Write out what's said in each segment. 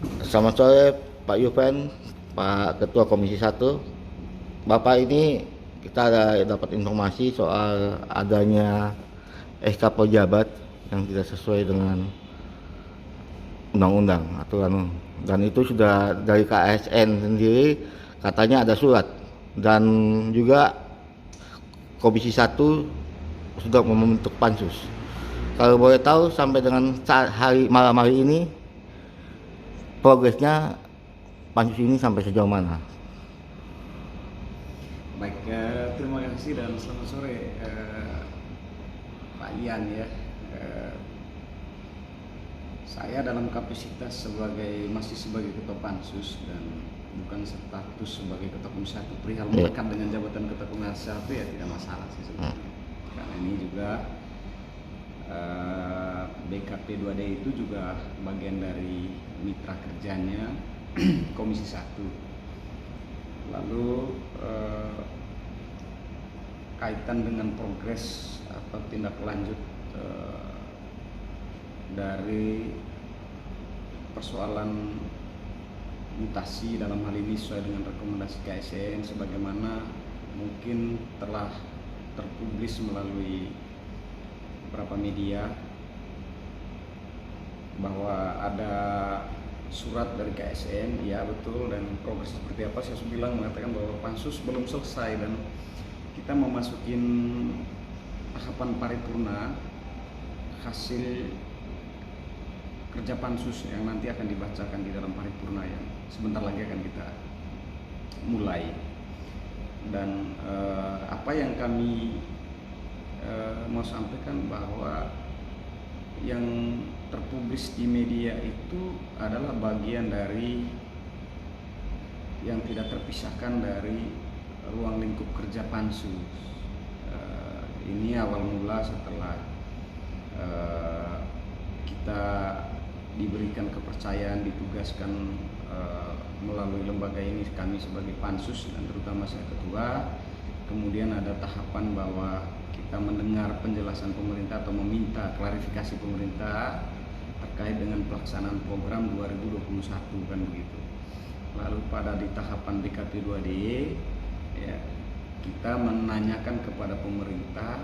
Selamat sore Pak Yuven, Pak Ketua Komisi 1. Bapak ini kita ada dapat informasi soal adanya SK pejabat yang tidak sesuai dengan undang-undang aturan, dan itu sudah dari KSN sendiri katanya ada surat, dan juga Komisi 1 sudah membentuk pansus. Kalau boleh tahu sampai dengan malam hari ini progresnya pansus ini sampai sejauh mana? Baik, terima kasih dan selamat sore Pak Ian ya. Eh, saya dalam kapasitas masih sebagai ketua pansus dan bukan status sebagai ketua komisi 1 perihal melekat dengan jabatan ketua komisi 1 ya tidak masalah sih sebenarnya. Karena ini juga BKP 2D itu juga bagian dari mitra kerjanya Komisi 1. Lalu kaitan dengan progres atau tindak lanjut dari persoalan mutasi dalam hal ini sesuai dengan rekomendasi KSN sebagaimana mungkin telah terpublis melalui beberapa media bahwa ada surat dari KSN, ya betul, dan progres seperti apa saya bilang mengatakan bahwa pansus belum selesai dan kita memasukin tahapan paripurna hasil kerja pansus yang nanti akan dibacakan di dalam paripurna yang sebentar lagi akan kita mulai. Dan apa yang kami mau sampaikan bahwa yang terpublis di media itu adalah bagian dari yang tidak terpisahkan dari ruang lingkup kerja pansus. Ini awal mula setelah kita diberikan kepercayaan, ditugaskan melalui lembaga ini, kami sebagai pansus dan terutama saya ketua. Kemudian ada tahapan bahwa kita mendengar penjelasan pemerintah atau meminta klarifikasi pemerintah terkait dengan pelaksanaan program 2021 kan begitu. Lalu pada di tahapan BKP 2D ya, kita menanyakan kepada pemerintah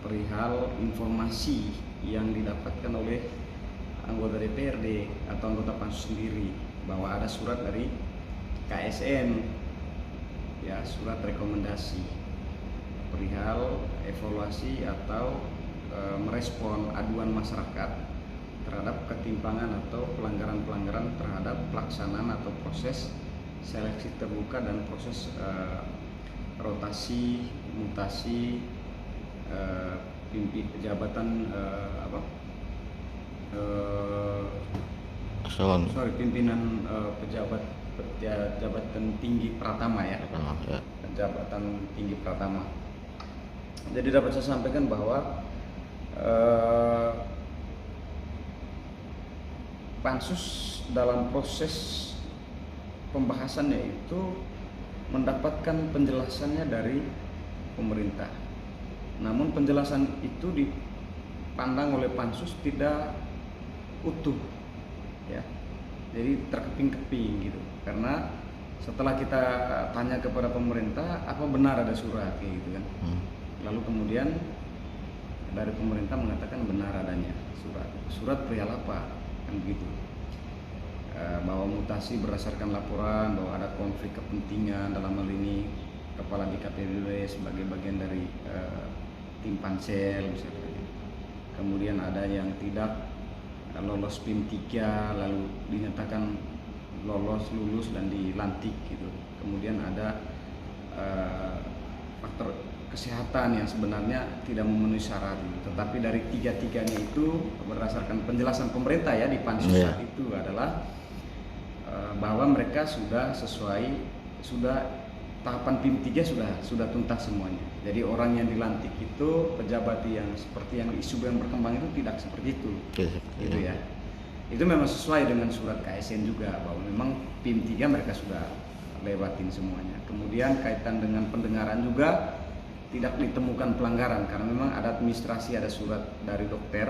perihal informasi yang didapatkan oleh anggota DPRD atau anggota pansus sendiri bahwa ada surat dari KSN ya, surat rekomendasi perihal evaluasi atau merespon aduan masyarakat terhadap ketimpangan atau pelanggaran-pelanggaran terhadap pelaksanaan atau proses seleksi terbuka dan proses rotasi mutasi jabatan pimpinan pejabat jabatan tinggi Pratama ya, jabatan tinggi Pratama. Jadi dapat saya sampaikan bahwa pansus dalam proses pembahasannya itu mendapatkan penjelasannya dari pemerintah. Namun penjelasan itu dipandang oleh pansus tidak utuh ya. Jadi terkeping-keping gitu. Karena setelah kita tanya kepada pemerintah apa benar ada surat gitu kan. Lalu kemudian dari pemerintah mengatakan benar adanya surat. Surat perihal apa? Kan begitu. Bahwa mutasi berdasarkan laporan bahwa ada konflik kepentingan, dalam hal ini kepala BKPBW sebagai bagian dari tim pansel misalnya. Kemudian ada yang tidak lolos PIM 3 lalu dinyatakan lulus dan dilantik gitu. Kemudian ada faktor kesehatan yang sebenarnya tidak memenuhi syarat gitu. Tetapi dari tiga-tiganya itu berdasarkan penjelasan pemerintah ya di pansus saat itu adalah bahwa mereka sudah tahapan PIM 3 sudah tuntas semuanya. Jadi orang yang dilantik itu pejabat yang seperti yang isu yang berkembang itu tidak seperti itu. Gitu ya. Itu memang sesuai dengan surat KSN juga bahwa memang PIM 3 mereka sudah lewatin semuanya. Kemudian kaitan dengan pendengaran juga tidak ditemukan pelanggaran karena memang ada administrasi, ada surat dari dokter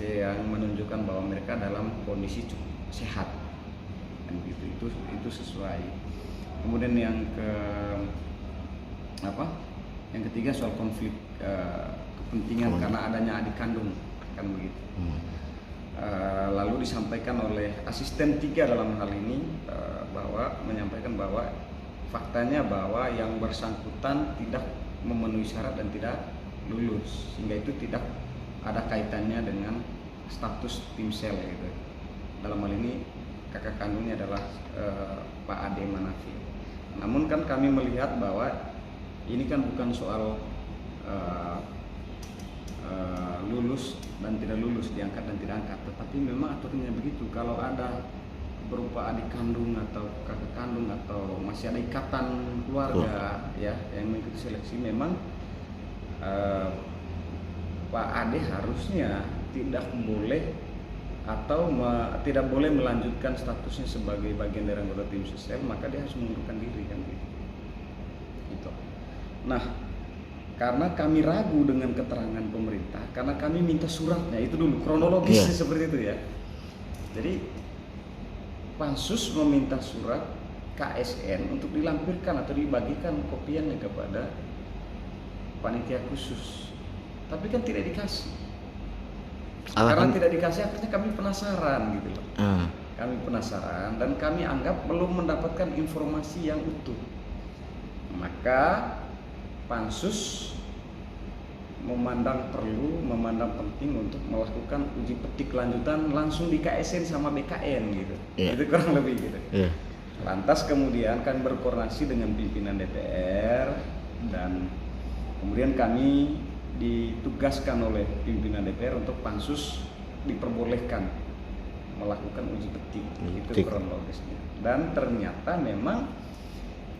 yang menunjukkan bahwa mereka dalam kondisi cukup sehat. kan gitu. Itu sesuai. Kemudian yang yang ketiga soal konflik kepentingan karena adanya adik kandung, kan begitu. Lalu disampaikan oleh asisten 3 dalam hal ini bahwa menyampaikan bahwa faktanya bahwa yang bersangkutan tidak memenuhi syarat dan tidak lulus, sehingga itu tidak ada kaitannya dengan status tim sel gitu. Dalam hal ini kakak kandungnya adalah Pak Ade Manafi. Namun kan kami melihat bahwa ini kan bukan soal lulus dan tidak lulus, diangkat dan tidak angkat, tetapi memang aturannya begitu. Kalau ada berupa adik kandung atau kakak kandung atau masih ada ikatan keluarga ya yang mengikuti seleksi, memang Pak Ade harusnya tidak boleh atau tidak boleh melanjutkan statusnya sebagai bagian dari anggota tim sel, maka dia harus mengundurkan diri kan gitu. Itu. Nah, karena kami ragu dengan keterangan pemerintah, karena kami minta suratnya, itu dulu kronologisnya seperti itu ya. Jadi Pansus meminta surat KSN untuk dilampirkan atau dibagikan kopiannya kepada panitia khusus, tapi kan tidak dikasih. Karena tidak dikasih, akhirnya kami penasaran gitu loh. Kami penasaran dan kami anggap belum mendapatkan informasi yang utuh. Maka Pansus memandang penting untuk melakukan uji petik lanjutan langsung di KSN sama BKN gitu. Itu kurang lebih gitu. Lantas kemudian kami berkoordinasi dengan pimpinan DPR dan kemudian kami ditugaskan oleh pimpinan DPR untuk Pansus diperbolehkan melakukan uji petik. Itu kronologisnya. Dan ternyata memang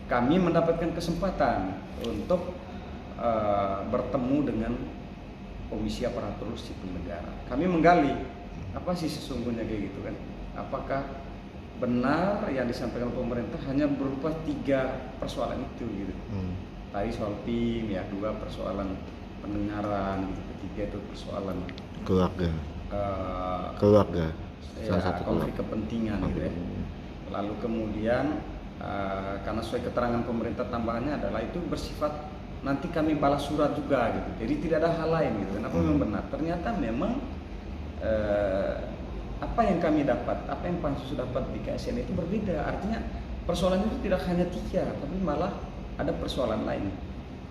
kami mendapatkan kesempatan untuk bertemu dengan Komisi Aparatur Sipil Negara. Kami menggali apa sih sesungguhnya kayak gitu kan? Apakah benar yang disampaikan pemerintah hanya berupa 3 persoalan itu gitu? Tadi soal PIM ya, 2 persoalan pendengaran gitu, ketiga itu persoalan keluarga salah satu konflik kepentingan gitu ya. Lalu kemudian karena sesuai keterangan pemerintah tambahannya adalah itu bersifat nanti kami balas surat juga gitu, jadi tidak ada hal lain gitu. Kenapa memang benar? Ternyata memang apa yang kami dapat, apa yang Pansus dapat di KSN itu berbeda. Artinya persoalan itu tidak hanya 3, tapi malah ada persoalan lain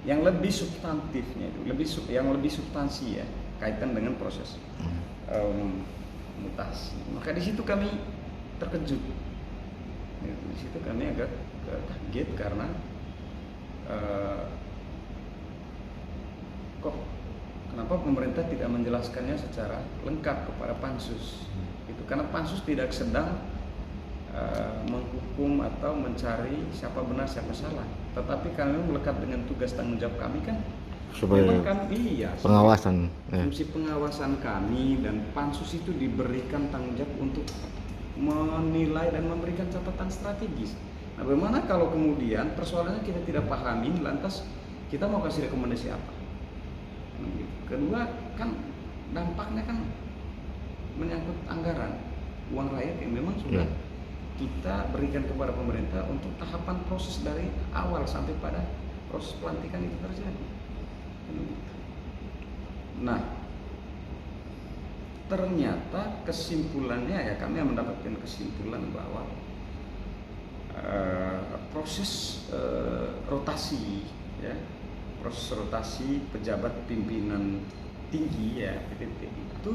yang lebih substantifnya itu, yang lebih substansi ya, kaitan dengan proses mutasi. Maka di situ kami terkejut. Di situ kami agak kaget karena kenapa pemerintah tidak menjelaskannya secara lengkap kepada Pansus? Itu karena Pansus tidak sedang menghukum atau mencari siapa benar siapa salah, tetapi kami melekat dengan tugas tanggung jawab kami kan supaya pengawasan fungsi pengawasan kami, dan Pansus itu diberikan tanggung jawab untuk menilai dan memberikan catatan strategis. Nah, bagaimana kalau kemudian persoalannya kita tidak pahami, lantas kita mau kasih rekomendasi apa? Kedua kan dampaknya kan menyangkut anggaran uang rakyat yang memang sudah kita berikan kepada pemerintah untuk tahapan proses dari awal sampai pada proses pelantikan itu terjadi. Nah, ternyata kesimpulannya ya, kami mendapatkan kesimpulan bahwa proses rotasi ya, proses rotasi pejabat pimpinan tinggi ya PPT itu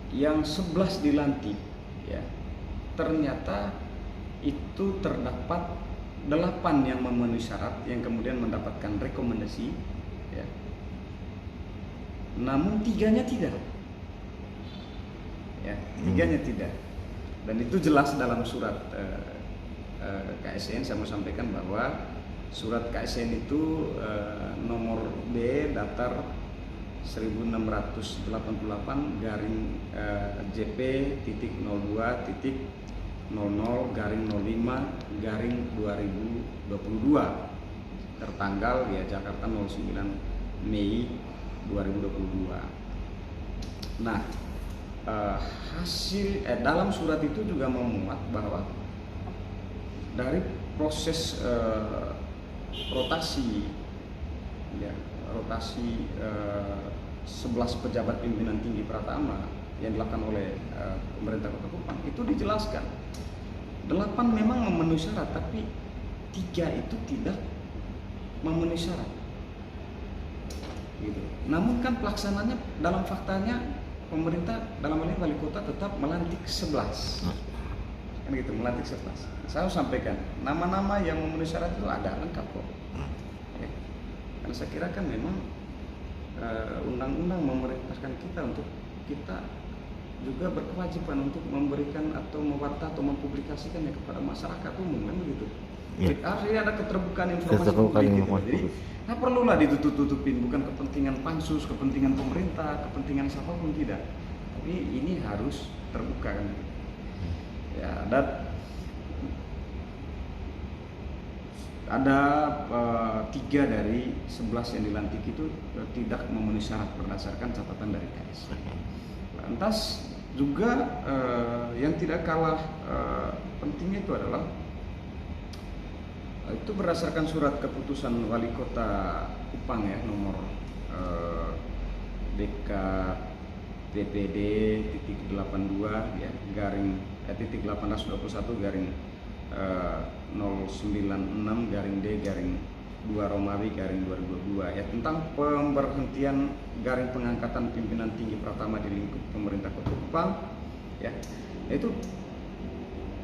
yang 11 dilantik ya, ternyata itu terdapat 8 yang memenuhi syarat yang kemudian mendapatkan rekomendasi ya, namun 3-nya tidak ya, 3-nya tidak. Dan itu jelas dalam surat KSN. Saya mau sampaikan bahwa surat KSN itu nomor B datar 1688 garing JP.02.00 garing 05 garing 2022 tertanggal ya Jakarta 09 Mei 2022. Nah, eh, dalam surat itu juga memuat bahwa dari proses rotasi, ya, rotasi 11 pejabat pimpinan tinggi Pratama yang dilakukan oleh pemerintah Kota Kupang itu dijelaskan 8 memang memenuhi syarat, tapi 3 itu tidak memenuhi syarat, gitu. Namun kan pelaksananya dalam faktanya pemerintah dalam hal ini wali kota tetap melantik 11, kan gitu, melantik 11. Saya sampaikan nama-nama yang memenuhi syarat itu ada lengkap kok, ya. Karena saya kira kan memang undang-undang memerintahkan kita untuk kita juga berkewajiban untuk memberikan atau mewarta atau mempublikasikannya kepada masyarakat umum, kan begitu. Ya. Artinya ada keterbukaan informasi publik gitu. Jadi nggak perlulah ditutup-tutupin, bukan kepentingan pansus, kepentingan pemerintah, kepentingan siapapun, tidak. Tapi ini harus terbuka, kan. Ya, ada 3 dari 11 yang dilantik itu tidak memenuhi syarat berdasarkan catatan dari KSN. Lantas juga yang tidak kalah pentingnya itu adalah itu berdasarkan surat keputusan Wali Kota Kupang, ya, nomor BKPPD .82 ya garing titik 821 garing 096 garing D garing 2 Romawi garing 2022 ya tentang pemberhentian garing pengangkatan pimpinan tinggi Pratama di lingkup pemerintah Kota Kupang, ya, itu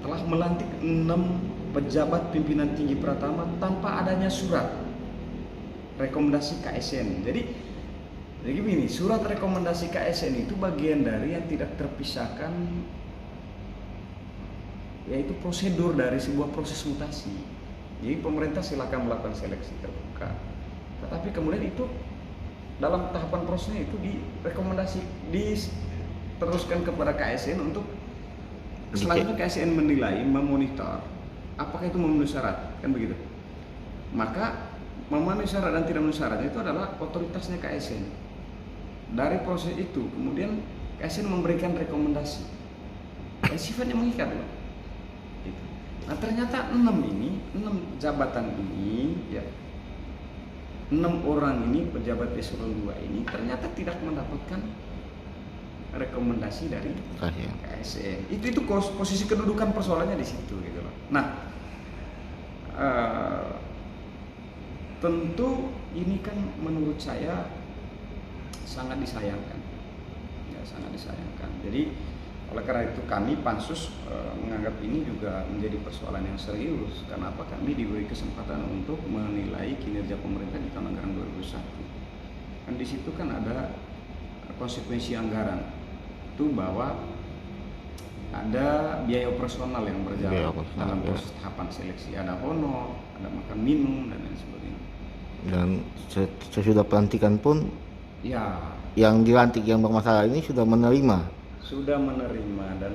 telah melantik 6 pejabat pimpinan tinggi Pratama tanpa adanya surat rekomendasi KSN. Jadi begini, surat rekomendasi KSN itu bagian dari yang tidak terpisahkan, yaitu prosedur dari sebuah proses mutasi. Jadi pemerintah silakan melakukan seleksi terbuka, tetapi kemudian itu dalam tahapan prosesnya itu direkomendasi diteruskan kepada KSN untuk selanjutnya KSN menilai, memonitor apakah itu memenuhi syarat, kan begitu. Maka memenuhi syarat dan tidak memenuhi syarat itu adalah otoritasnya KSN. Dari proses itu kemudian KSN memberikan rekomendasi yang sifatnya mengikat, loh. Nah ternyata 6 jabatan ini, ya, 6 orang ini pejabat eselon 2 ini ternyata tidak mendapatkan rekomendasi dari KSN. Itu posisi kedudukan persoalannya di situ, gitu loh. Nah, tentu ini kan menurut saya sangat disayangkan, ya, sangat disayangkan. Jadi oleh karena itu kami Pansus menganggap ini juga menjadi persoalan yang serius. Kenapa? Kami diberi kesempatan untuk menilai kinerja pemerintah di tahun anggaran 2021. Kan di situ kan ada konsekuensi anggaran itu bahwa ada biaya operasional yang berjalan dalam proses tahapan seleksi, ada honor, ada makan minum dan lain sebagainya. Dan sesudah pelantikan pun, ya, yang dilantik yang bermasalah ini sudah menerima dan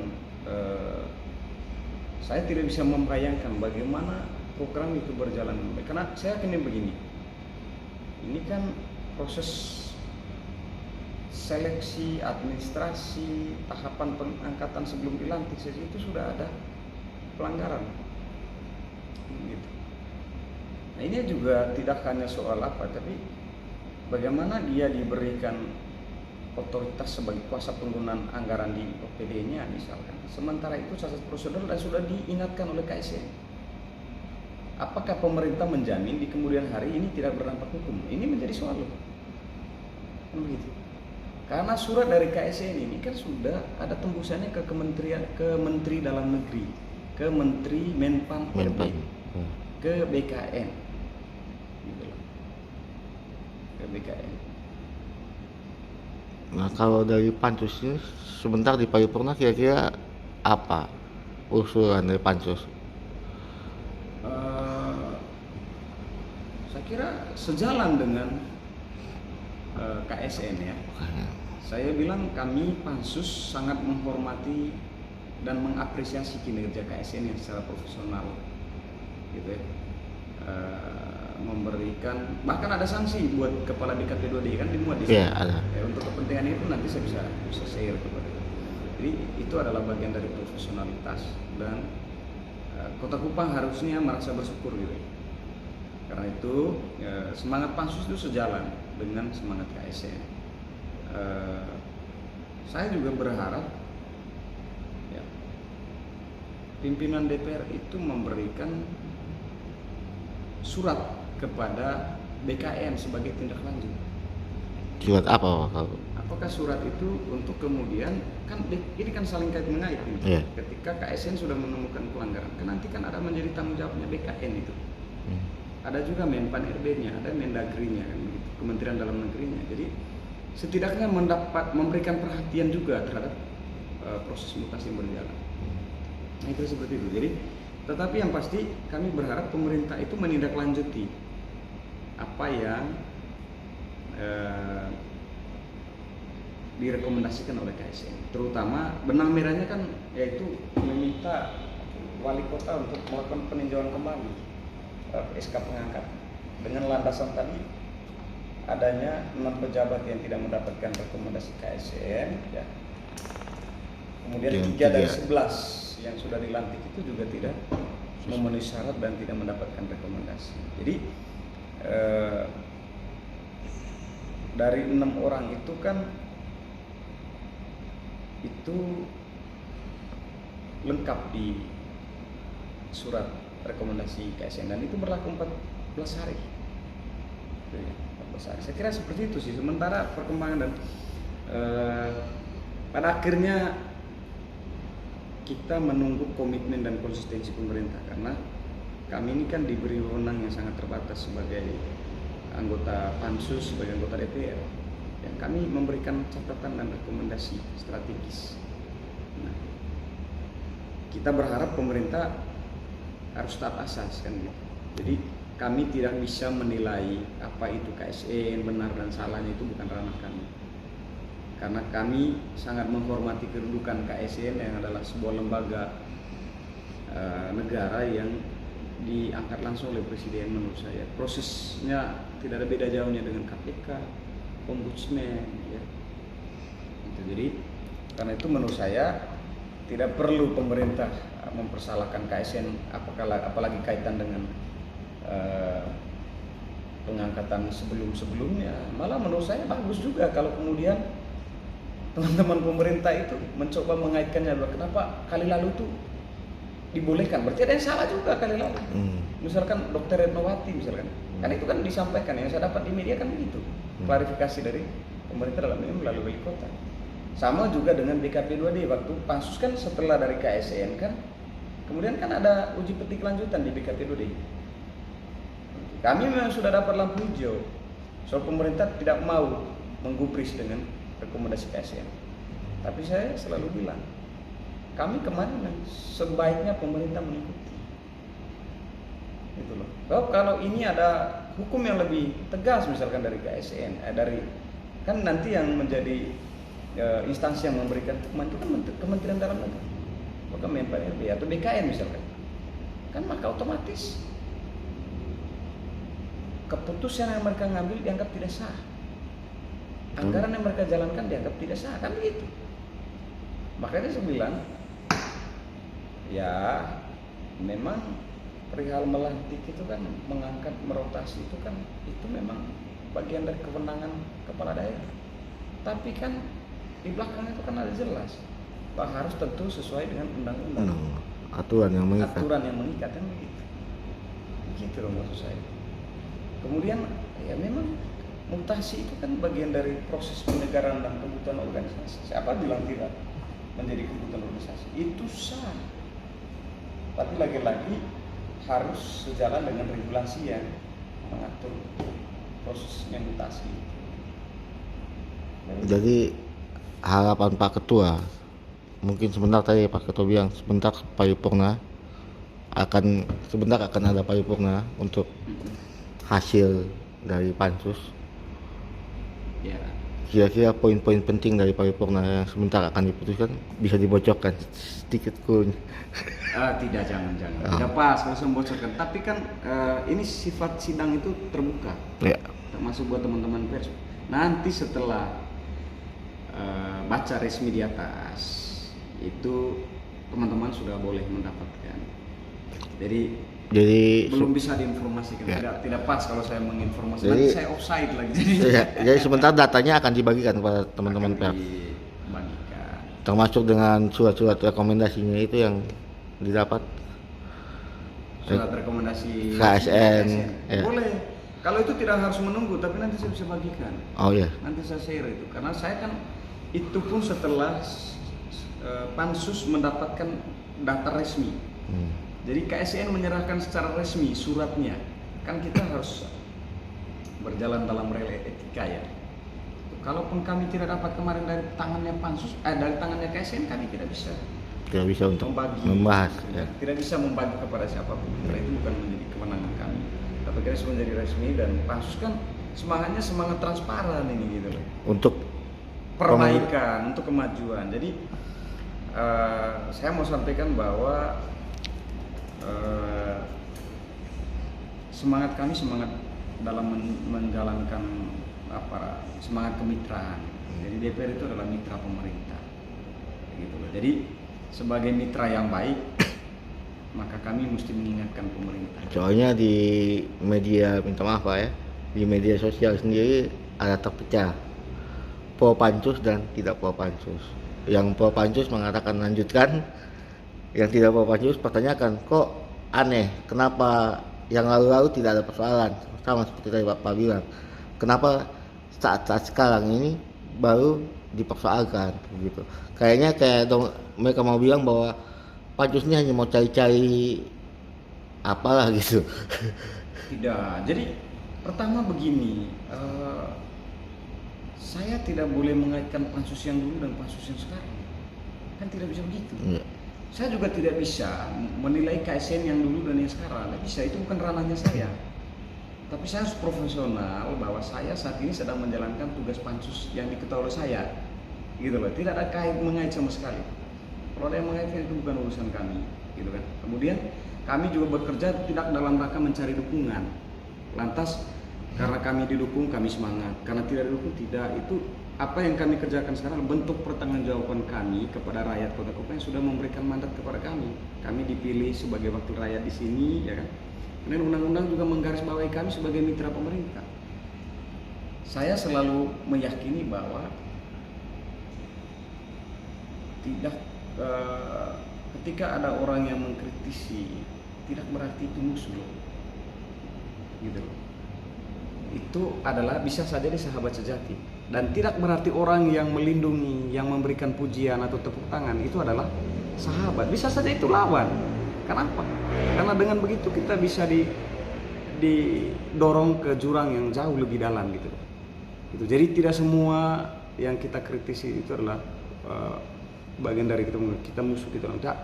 saya tidak bisa membayangkan bagaimana program itu berjalan. Karena saya yakin begini, ini kan proses seleksi, administrasi, tahapan pengangkatan sebelum dilantik saja itu sudah ada pelanggaran, gitu. Nah ini juga tidak hanya soal apa, tapi bagaimana dia diberikan otoritas sebagai kuasa penggunaan anggaran di OPD-nya misalkan. Sementara itu cacat prosedur dan sudah diingatkan oleh KSN. Apakah pemerintah menjamin di kemudian hari ini tidak berdampak hukum? Ini menjadi soal, kan begitu. Karena surat dari KSN ini kan sudah ada tembusannya ke Menteri Dalam Negeri, ke Menteri Menpan RB, ke BKN, gitu loh. Ke BKN. Nah kalau dari Pansus ini sebentar di paripurna kira-kira apa usulan dari Pansus? Saya kira sejalan dengan KSN, ya. Saya bilang kami Pansus sangat menghormati dan mengapresiasi kinerja KSN yang secara profesional, gitu ya. Memberikan, bahkan ada sanksi buat kepala BKP2D kan dimuat di sini. Ada. Ya, untuk kepentingan itu nanti saya bisa share kepada Jadi itu adalah bagian dari profesionalitas, dan Kota Kupang harusnya merasa bersyukur gitu. Karena itu semangat pansus itu sejalan dengan semangat KSN. Saya juga berharap ya, pimpinan DPR itu memberikan surat kepada BKN sebagai tindak lanjut. Surat apa Pak? Apakah surat itu untuk kemudian, kan ini kan saling kait mengait ini. Yeah. Ketika KSN sudah menemukan pelanggaran, kan nanti kan ada menjadi tanggung jawabnya BKN itu. Ada juga Menpan RB-nya, ada Mendagri-nya kan begitu, Kementerian Dalam Negerinya. Jadi setidaknya memberikan perhatian juga terhadap proses mutasi yang berjalan. Nah, itu seperti itu. Jadi, tetapi yang pasti kami berharap pemerintah itu menindaklanjuti apa yang direkomendasikan oleh KSN. Terutama benang merahnya kan yaitu meminta wali kota untuk melakukan peninjauan kembali SK pengangkat dengan landasan tadi adanya 6 pejabat yang tidak mendapatkan rekomendasi KSN ya. Kemudian 3 dari 11 yang sudah dilantik itu juga tidak memenuhi syarat dan tidak mendapatkan rekomendasi. Jadi dari 6 orang itu kan itu lengkap di surat rekomendasi KSN dan itu berlaku 14 hari. 14 hari. Saya kira seperti itu sih. Sementara perkembangan dan pada akhirnya kita menunggu komitmen dan konsistensi pemerintah, karena kami ini kan diberi wewenang yang sangat terbatas sebagai anggota pansus, sebagai anggota DPR. Dan kami memberikan catatan dan rekomendasi strategis. Nah, kita berharap pemerintah harus taat asas kan gitu. Jadi kami tidak bisa menilai apa itu KSN benar dan salahnya, itu bukan ranah kami. Karena kami sangat menghormati kedudukan KSN yang adalah sebuah lembaga negara yang diangkat langsung oleh presiden. Menurut saya prosesnya tidak ada beda jauhnya dengan KPK, ombudsman ya. Jadi karena itu menurut saya tidak perlu pemerintah mempersalahkan KSN, apalagi kaitan dengan pengangkatan sebelum-sebelumnya. Malah menurut saya bagus juga kalau kemudian teman-teman pemerintah itu mencoba mengaitkannya, kenapa kali lalu itu dibolehkan, berarti ada yang salah juga kali lalu. Misalkan Dr. Retnowati misalkan, kan itu kan disampaikan, yang saya dapat di media kan begitu, klarifikasi dari pemerintah dalam ini melalui wali kota. Sama juga dengan BKP2D, waktu pansus kan setelah dari KSN kan, kemudian kan ada uji petik lanjutan di BKP2D. Kami memang sudah dapat lampu hijau, soal pemerintah tidak mau menggubris dengan rekomendasi KSN. Tapi saya selalu bilang, kami kemarin sebaiknya pemerintah mengikuti. Itu loh. Kalau ini ada hukum yang lebih tegas misalkan dari KSN, kan nanti yang menjadi instansi yang memberikan hukuman itu kan Kementerian Dalam Negeri, maka Menpan RB atau BKN misalkan, kan maka otomatis keputusan yang mereka ngambil dianggap tidak sah, anggaran yang mereka jalankan dianggap tidak sah, kan begitu. Makanya saya bilang, ya memang perihal melantik itu kan, mengangkat, merotasi itu kan, itu memang bagian dari kewenangan kepala daerah. Tapi kan di belakang itu kan ada jelas bahwa harus tentu sesuai dengan undang-undang, aturan yang mengikat kan begitu. Begitu dong maksud saya. Kemudian ya memang mutasi itu kan bagian dari proses penyegaran dan kebutuhan organisasi. Siapa bilang tidak menjadi kebutuhan organisasi? Itu sah. Tapi lagi-lagi harus sejalan dengan regulasi yang mengatur prosesnya mutasi. Jadi harapan Pak Ketua, mungkin sebentar tadi Pak Ketua bilang sebentar paripurna akan ada paripurna untuk hasil dari pansus. Ya. Kira-kira poin-poin penting dari paripurna yang sebentar akan diputuskan bisa dibocorkan sedikit pun? Tidak, jangan. Tidak pas kalau saya membocorkan. Tapi kan ini sifat sidang itu terbuka, ya, termasuk buat teman-teman pers. Nanti setelah baca resmi di atas, itu teman-teman sudah boleh mendapatkan. Jadi belum bisa diinformasikan, tidak pas kalau saya menginformasikan, nanti saya offside lagi. Jadi sebentar datanya akan dibagikan kepada teman-teman pers. Dibagikan. Termasuk dengan surat-surat rekomendasinya itu yang didapat. Surat rekomendasi KSN. Ya. Boleh. Kalau itu tidak harus menunggu, tapi nanti saya bisa bagikan. Oh ya. Nanti saya share itu, karena saya kan itu pun setelah pansus mendapatkan data resmi. Jadi KSN menyerahkan secara resmi suratnya. Kan kita harus berjalan dalam rel etika ya. Kalaupun kami tidak dapat kemarin dari tangannya pansus, dari tangannya KSN, kami tidak bisa untuk membahas. Ya. Tidak bisa membagi kepada siapapun. Karena itu bukan menjadi kewenangan kami. Tapi kita harus menjadi resmi, dan pansus kan semangatnya semangat transparan ini gitu loh. Untuk perbaikan, untuk kemajuan. Jadi saya mau sampaikan bahwa semangat kami semangat dalam menjalankan semangat kemitraan. Jadi DPR itu adalah mitra pemerintah, gitu loh. Jadi sebagai mitra yang baik, maka kami mesti mengingatkan pemerintah. Soalnya di media, minta maaf Pak ya, di media sosial sendiri ada terpecah pro pansus dan tidak pro pansus. Yang pro pansus mengatakan lanjutkan, yang tidak pro pansus pertanyakan, kok aneh, kenapa yang lalu-lalu tidak ada persoalan, sama seperti tadi Bapak bilang, kenapa saat-saat sekarang ini baru dipersoalkan gitu. Kayaknya mereka mau bilang bahwa pansus ini hanya mau cari-cari apalah gitu. Tidak. Jadi pertama begini, saya tidak boleh mengaitkan pansus yang dulu dan pansus yang sekarang. Kan tidak bisa begitu. Saya juga tidak bisa menilai KSN yang dulu dan yang sekarang. Tidak bisa, itu bukan ranahnya saya. Tapi saya harus profesional bahwa saya saat ini sedang menjalankan tugas pansus yang diketahui oleh saya, gitu loh. Tidak ada mengait sama sekali. Kalau ada yang mengaitkan itu bukan urusan kami, gitu kan. Kemudian kami juga bekerja tidak dalam rangka mencari dukungan. Lantas karena kami didukung kami semangat, karena tidak didukung tidak. Itu apa yang kami kerjakan sekarang bentuk pertanggungjawaban kami kepada rakyat Kota Kupang yang sudah memberikan mandat kepada kami. Kami dipilih sebagai wakil rakyat di sini, ya kan. Dan undang-undang juga menggarisbawahi kami sebagai mitra pemerintah. Saya selalu meyakini bahwa ketika ada orang yang mengkritisi, tidak berarti itu musuh, gitu loh. Itu adalah bisa saja dia sahabat sejati, dan tidak berarti orang yang melindungi, yang memberikan pujian atau tepuk tangan itu adalah sahabat. Bisa saja itu lawan. Kenapa? Karena dengan begitu kita bisa didorong ke jurang yang jauh lebih dalam gitu. Jadi tidak semua yang kita kritisi itu adalah bagian dari kita musuh gitu. Tidak.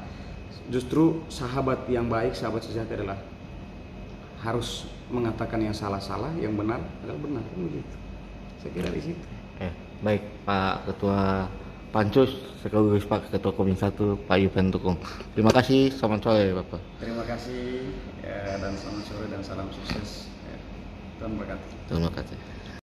Justru sahabat yang baik, sahabat sejati adalah harus mengatakan yang salah-salah, yang benar adalah benar. Begitu. Saya kira di situ. Baik Pak Ketua Pansus, sekaligus Pak Ketua Komisi 1 Pak Yupen Tukung. Terima kasih, selamat sore Bapak. Terima kasih dan selamat sore dan salam sukses. Terima kasih. Terima kasih.